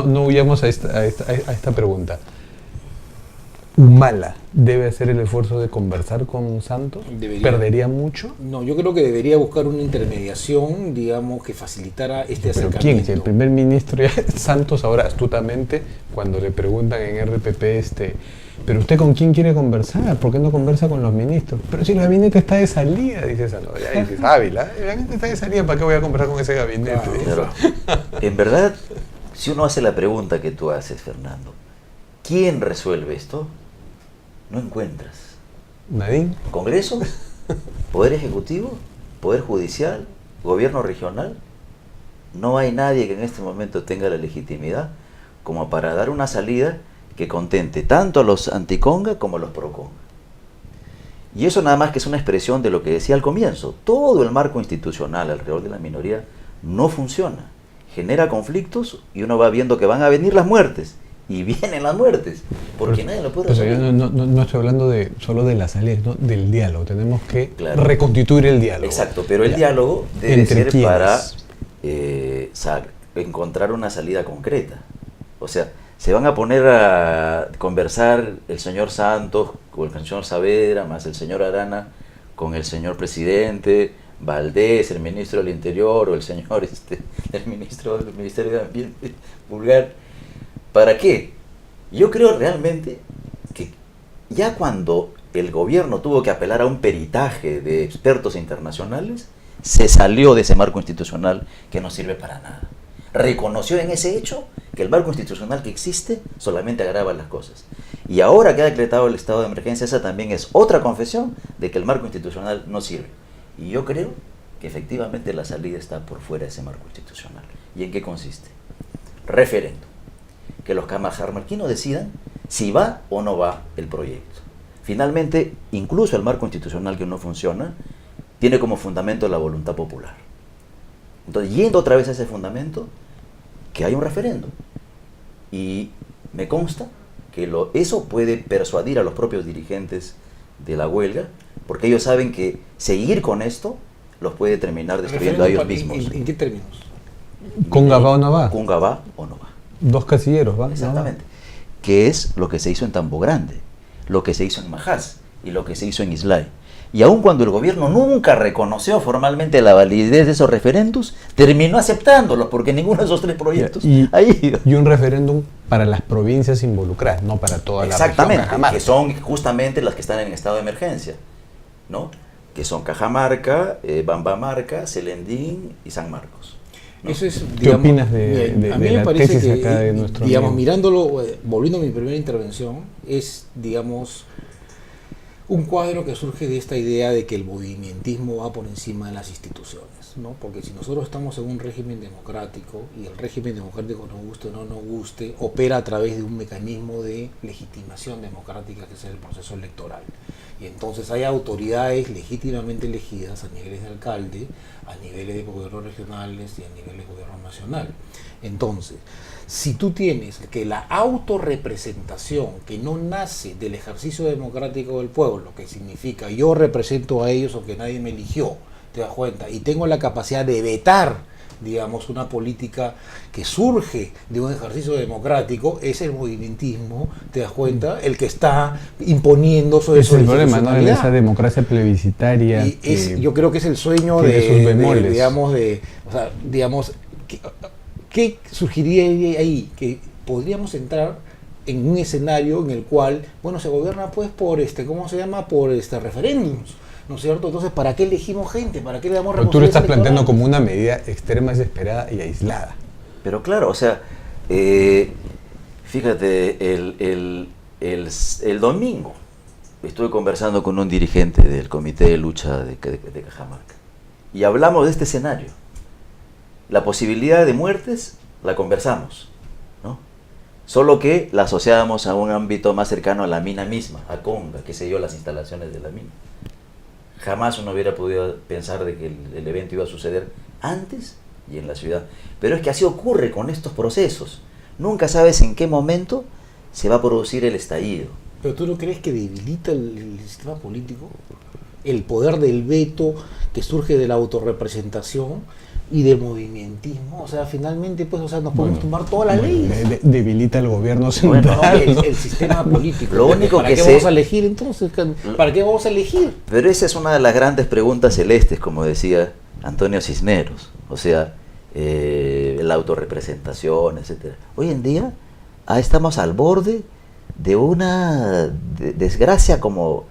No huyamos a esta pregunta. ¿Humala debe hacer el esfuerzo de conversar con Santos? Debería. ¿Perdería mucho? No, yo creo que debería buscar una intermediación, digamos, que facilitara este ¿Pero acercamiento. quién? Si el primer ministro ya, Santos ahora astutamente, cuando le preguntan en RPP, ¿pero usted con quién quiere conversar? ¿Por qué no conversa con los ministros? Pero si el gabinete está de salida, dice Santos. Ya dices, Ávila, el gabinete está de salida, ¿para qué voy a conversar con ese gabinete? Claro. En verdad, si uno hace la pregunta que tú haces, Fernando, ¿quién resuelve esto? No encuentras. ¿Nadine? ¿Congreso? ¿Poder ejecutivo? ¿Poder judicial? ¿Gobierno regional? No hay nadie que en este momento tenga la legitimidad como para dar una salida que contente tanto a los anticonga como a los proconga. Y eso nada más que es una expresión de lo que decía al comienzo. Todo el marco institucional alrededor de la minoría no funciona. Genera conflictos y uno va viendo que van a venir las muertes. Y vienen las muertes, porque nadie lo puede resolver. Yo no estoy hablando solo de la salida, ¿no? Del diálogo. Tenemos que Claro. reconstituir el diálogo. Exacto, pero el Ya. diálogo debe ¿Entre ser quiénes? para encontrar una salida concreta. O sea, se van a poner a conversar el señor Santos con el señor Saavedra, más el señor Arana con el señor presidente, Valdés, el ministro del Interior, o el señor el ministro del Ministerio de Ambiente, Vulgar. ¿Para qué? Yo creo realmente que ya cuando el gobierno tuvo que apelar a un peritaje de expertos internacionales, se salió de ese marco institucional que no sirve para nada. Reconoció en ese hecho que el marco institucional que existe solamente agrava las cosas. Y ahora que ha decretado el estado de emergencia, esa también es otra confesión de que el marco institucional no sirve. Y yo creo que efectivamente la salida está por fuera de ese marco institucional. ¿Y en qué consiste? Referéndum. Que los cajamarquinos decidan si va o no va el proyecto. Finalmente, incluso el marco institucional que no funciona, tiene como fundamento la voluntad popular. Entonces, yendo otra vez a ese fundamento, que hay un referéndum. Y me consta que eso puede persuadir a los propios dirigentes de la huelga, porque ellos saben que seguir con esto los puede terminar destruyendo a ellos mismos. ¿En qué términos? ¿Conga va o no va? Conga va o no va. Dos casilleros, ¿va? Exactamente. Que es lo que se hizo en Tambo Grande, lo que se hizo en Majás y lo que se hizo en Islay. Y aun cuando el gobierno nunca reconoció formalmente la validez de esos referendos, terminó aceptándolos porque ninguno de esos tres proyectos ha ido. Y un referéndum para las provincias involucradas, no para toda la región. Exactamente, Cajamarca. que son justamente las que están en estado de emergencia, ¿no? Que son Cajamarca, Bambamarca, Celendín y San Marcos. ¿No? Eso es, ¿Qué opinas de a mí me la parece tesis que, acá de nuestro digamos, amigo? mirándolo, volviendo a mi primera intervención, es, digamos, un cuadro que surge de esta idea de que el movimentismo va por encima de las instituciones, ¿no? Porque si nosotros estamos en un régimen democrático y el régimen democrático nos guste o no nos guste, opera a través de un mecanismo de legitimación democrática que es el proceso electoral. Y entonces hay autoridades legítimamente elegidas a niveles de alcalde, a niveles de gobiernos regionales y a niveles de gobierno nacional. Entonces, si tú tienes que la autorrepresentación que no nace del ejercicio democrático del pueblo, que significa yo represento a ellos o que nadie me eligió, te das cuenta, y tengo la capacidad de vetar, digamos, una política que surge de un ejercicio democrático, es el movimentismo, te das cuenta, el que está imponiendo sobre Es el problema, ¿no? En esa democracia plebiscitaria. Y yo creo que es el sueño tiene sus bemoles. digamos, ¿qué surgiría ahí? Que podríamos entrar en un escenario en el cual, bueno, se gobierna pues por ¿cómo se llama? Por referéndums, ¿no es cierto? Entonces, ¿para qué elegimos gente? ¿Para qué le damos Pero tú lo estás responsabilidades planteando como electorales? una medida extrema, desesperada y aislada. Pero claro, o sea, fíjate, el domingo estuve conversando con un dirigente del Comité de Lucha de Cajamarca y hablamos de este escenario. La posibilidad de muertes la conversamos, ¿no? Solo que la asociábamos a un ámbito más cercano a la mina misma, a Conga, qué sé yo, las instalaciones de la mina. Jamás uno hubiera podido pensar de que el evento iba a suceder antes y en la ciudad. Pero es que así ocurre con estos procesos. Nunca sabes en qué momento se va a producir el estallido. ¿Pero tú no crees que debilita el sistema político? El poder del veto que surge de la autorrepresentación y del movimentismo, o sea, finalmente, pues, o sea, nos podemos tomar todas las Bueno, leyes. debilita el gobierno Bueno, central. No, ¿no? el sistema político. Lo único ¿Para que qué sé- vamos a elegir entonces? ¿Para qué vamos a elegir? Pero esa es una de las grandes preguntas celestes, como decía Antonio Cisneros. O sea, la autorrepresentación, etcétera. Hoy en día estamos al borde de una desgracia como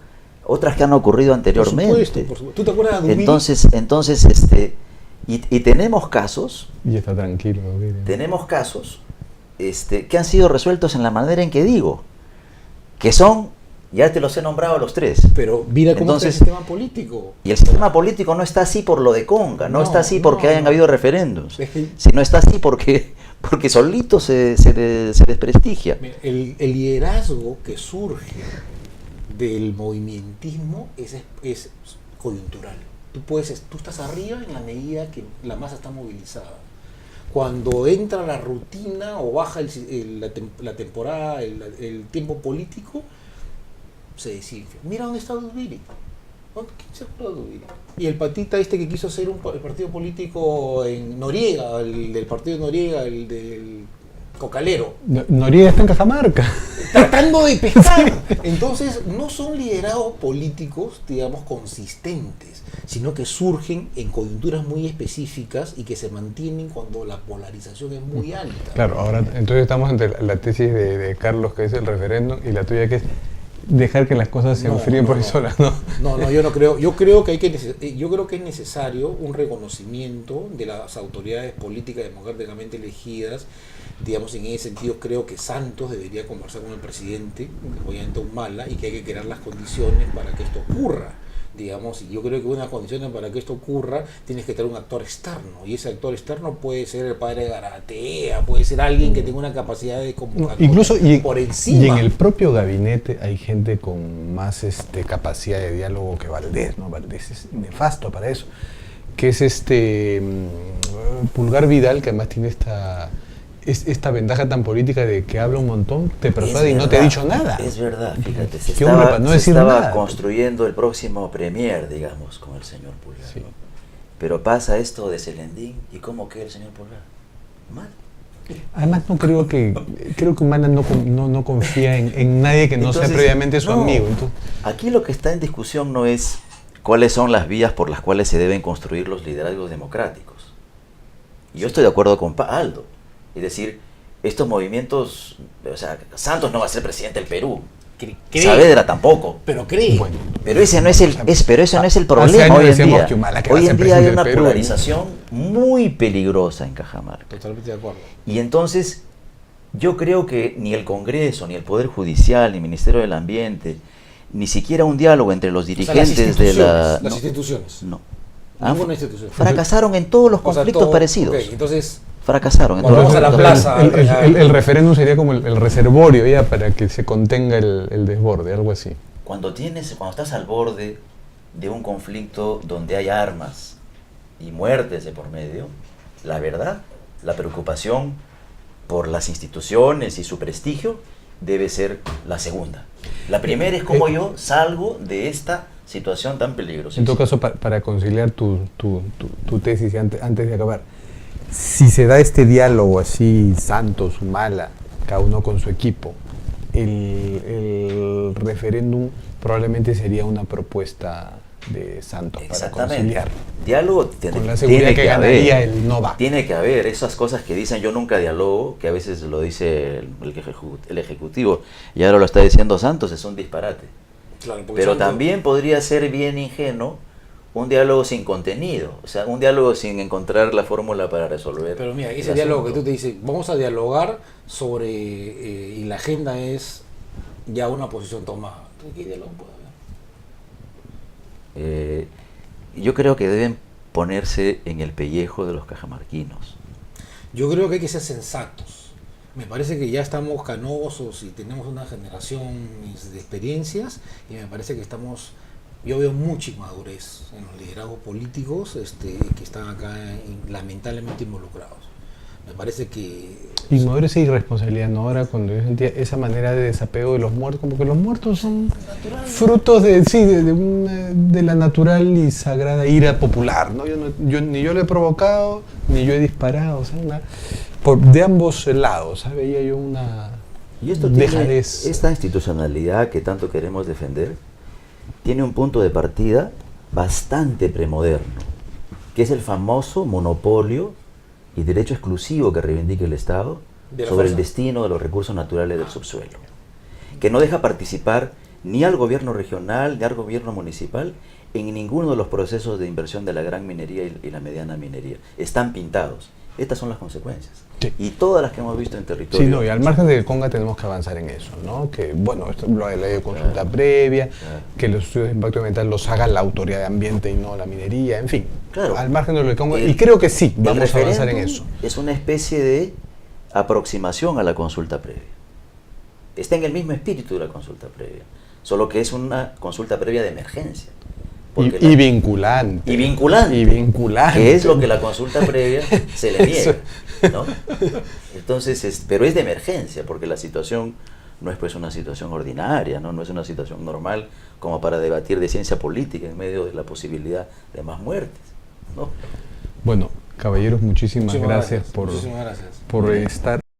otras que han ocurrido anteriormente. Por supuesto. ¿Tú te acuerdas de Dubini? Entonces, y tenemos casos, Y está tranquilo. Gabriel. que han sido resueltos en la manera en que digo, que son, ya te los he nombrado a los tres. Pero mira cómo Entonces, está el sistema político. Y el sistema político no está así por lo de Conga, no está así porque hayan habido referéndums, Es que- sino está así porque solito se desprestigia. Mira, el liderazgo que surge del movimentismo es coyuntural. Tú estás arriba en la medida que la masa está movilizada. Cuando entra la rutina o baja la temporada, el tiempo político, se desinfla. Mira dónde está Dubini. ¿Quién se acuerda de Dubini? Y el patita que quiso hacer el partido político en Noriega, el del partido de Noriega, el del Cocalero. Noriega está en Cajamarca. Tratando de pescar. Entonces, no son liderados políticos, digamos, consistentes, sino que surgen en coyunturas muy específicas y que se mantienen cuando la polarización es muy alta. Claro, ahora entonces estamos entre la tesis de Carlos, que es el referéndum, y la tuya, que es dejar que las cosas se enfríen por sí solas, ¿no? No, yo no creo. Yo creo que es necesario un reconocimiento de las autoridades políticas democráticamente elegidas. Digamos, en ese sentido creo que Santos debería conversar con el presidente, obviamente Humala, y que hay que crear las condiciones para que esto ocurra. Digamos, y yo creo que una condición para que esto ocurra, tienes que tener un actor externo, y ese actor externo puede ser el padre de Garatea, puede ser alguien que tenga una capacidad de convocatoria Incluso por encima. y en el propio gabinete hay gente con más capacidad de diálogo que Valdés, ¿no? Valdés es nefasto para eso, que es Pulgar Vidal, que además tiene esta ventaja tan política de que habla un montón, te persuade y no te ha dicho nada. Es verdad, fíjate, Qué hombre para no decir estaba nada. construyendo el próximo premier, digamos, con el señor Pulgar. Sí. ¿No? Pero pasa esto de Celendín, ¿y cómo queda el señor Pulgar? Mal. Además creo que Humala no confía en nadie que no sea Entonces, previamente su no, amigo. Entonces, aquí lo que está en discusión no es cuáles son las vías por las cuales se deben construir los liderazgos democráticos. Y yo estoy de acuerdo con Aldo. Es decir, estos movimientos, o sea, Santos no va a ser presidente del Perú, Saavedra tampoco. Pero cree. bueno, Pero ese no es el, pero eso no es el hace problema años hoy en decíamos día. que Humala que va a Hoy ser en día hay presidente una del Perú, polarización muy peligrosa en Cajamarca. Totalmente de acuerdo. Y entonces, yo creo que ni el Congreso, ni el Poder Judicial, ni el Ministerio del Ambiente, ni siquiera un diálogo entre los dirigentes de la... Las instituciones. No. Ninguna institución. Fracasaron en todos los O sea, conflictos todo- parecidos. ok, entonces, Fracasaron en Bueno, todos los vamos a la conflictos. plaza. el referéndum sería como el reservorio ya para que se contenga el desborde, algo así. Cuando estás al borde de un conflicto donde hay armas y muertes de por medio, la verdad, la preocupación por las instituciones y su prestigio debe ser la segunda. La primera es cómo yo salgo de esta situación tan peligrosa. En todo caso, para conciliar tu tesis antes de acabar, si se da este diálogo así, Santos, Humala, cada uno con su equipo, el referéndum probablemente sería una propuesta de Santos para Exactamente. conciliar. Diálogo Con la seguridad que ganaría el no va. Tiene que haber esas cosas que dicen yo nunca dialogo, que a veces lo dice el Ejecutivo, y ahora lo está diciendo Santos, es un disparate. claro, porque Pero son- también podría ser bien ingenuo un diálogo sin contenido, o sea, un diálogo sin encontrar la fórmula para resolver. Pero mira, ese el diálogo que asunto. tú te dices, vamos a dialogar sobre, y la agenda es ya una posición tomada. Entonces, ¿qué diálogo puede haber? Yo creo que deben ponerse en el pellejo de los cajamarquinos. Yo creo que hay que ser sensatos. Me parece que ya estamos canosos y tenemos una generación de experiencias y me parece que yo veo mucha inmadurez en los liderazgos políticos que están acá lamentablemente involucrados. Me parece que... Y no era esa irresponsabilidad, ¿no? Ahora cuando yo sentía esa manera de desapego de los muertos, como que los muertos son frutos de, sí, de la natural y sagrada ira popular, ¿no? Ni yo lo he provocado, ni yo he disparado, o sea, de ambos lados, ¿sabes? Veía yo una Y esto tiene, dejadez. esta institucionalidad que tanto queremos defender, tiene un punto de partida bastante premoderno, que es el famoso monopolio y derecho exclusivo que reivindica el Estado sobre el destino de los recursos naturales del subsuelo, que no deja participar ni al gobierno regional ni al gobierno municipal en ninguno de los procesos de inversión de la gran minería y la mediana minería. Están pintados. Estas son las consecuencias. Sí. Y todas las que hemos visto en territorio. Sí, no, y al margen de Conga tenemos que avanzar en eso, ¿no? Que, bueno, esto lo de la ley de consulta previa, que los estudios de impacto ambiental los haga la autoridad de ambiente y no la minería, en fin. Claro. Al margen de lo de Conga, y creo que sí, vamos a avanzar en eso. Es una especie de aproximación a la consulta previa. Está en el mismo espíritu de la consulta previa, solo que es una consulta previa de emergencia. Y vinculante. Y vinculante. Y vinculante. Que es lo que la consulta previa se le niega, ¿no? Entonces, pero es de emergencia, porque la situación no es pues una situación ordinaria, ¿no? No es una situación normal como para debatir de ciencia política en medio de la posibilidad de más muertes, ¿no? Bueno, caballeros, muchísimas gracias Muchísimas gracias. por estar